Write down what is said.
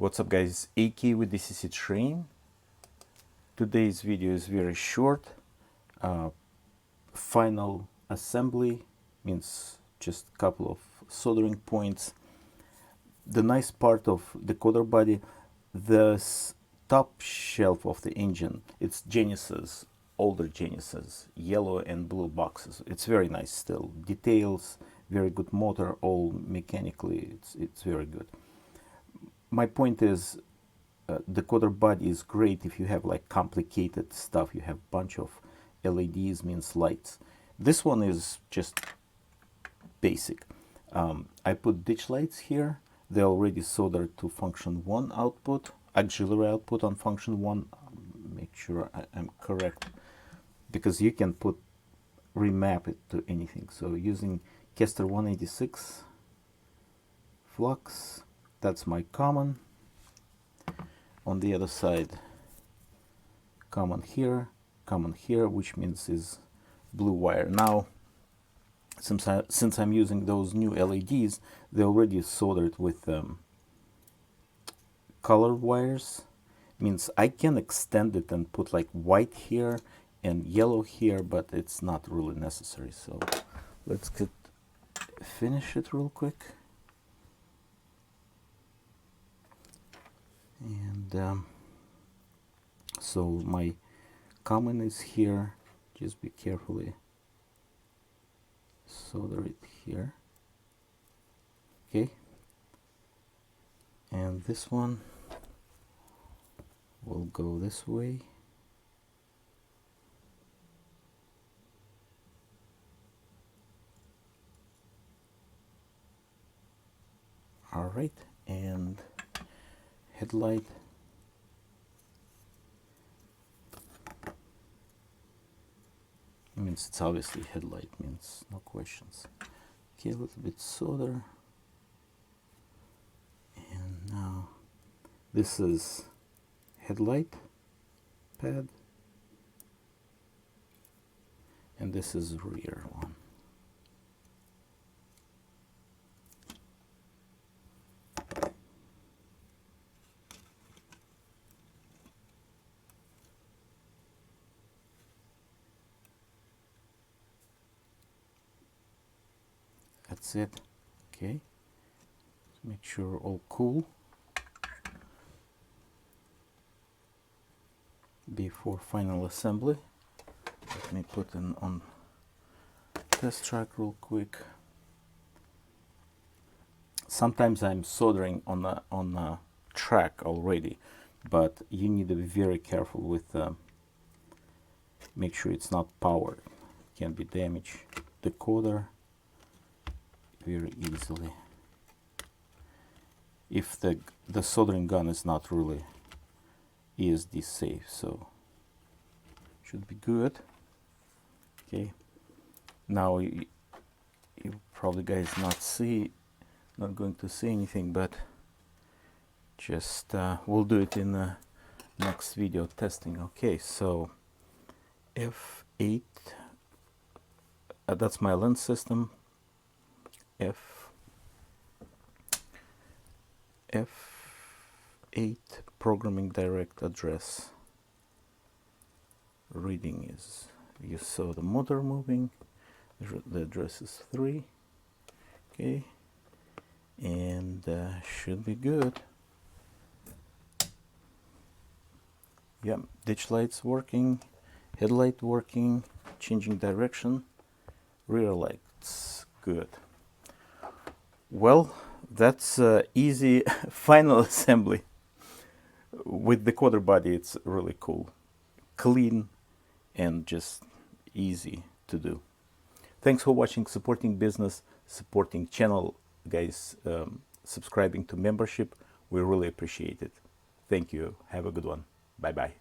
What's up guys, AK with DCCTRAIN. Today's video is very short. Final assembly means just a couple of soldering points. The nice part of the decoder body, the top shelf of the engine, it's Genesis, older Genesis, yellow and blue boxes. It's very nice still. Details, very good motor, all mechanically, it's very good. My point is, the decoder body is great if you have like complicated stuff. You have bunch of LEDs, means lights. This one is just basic. I put ditch lights here. They're already soldered to function 1 output, auxiliary output on function 1. Make sure I'm correct, because you can remap it to anything. So using Kester 186 flux, that's my common. On the other side, common here, which means is blue wire. Now, since I'm using those new LEDs, they're already soldered with color wires. Means I can extend it and put like white here and yellow here, but it's not really necessary. So let's finish it real quick. And so my common is here. Just be carefully solder it here. Okay, and this one will go this way. All right, and headlight. Means it's obviously headlight, means no questions. Okay, a little bit solder. And now this is headlight pad, and this is rear one. That's it. Okay, make sure all cool before final assembly. Let me put it on test track real quick. Sometimes I'm soldering on a track already, but you need to be very careful with make sure it's not powered. It can be damaged decoder very easily if the soldering gun is not really ESD safe. So should be good. Okay, now you probably guys not going to see anything, but just we'll do it in the next video testing. Okay, so F8, that's my lens system. F8 programming direct address. Reading is, you saw the motor moving, the address is 3. Okay, and should be good. Yeah, ditch lights working, headlight working, changing direction, rear lights good. Well, that's easy final assembly. With the decoder body, it's really cool, clean, and just easy to do. Thanks for watching, supporting business, supporting channel, guys, subscribing to membership. We really appreciate it. Thank you. Have a good one. Bye bye.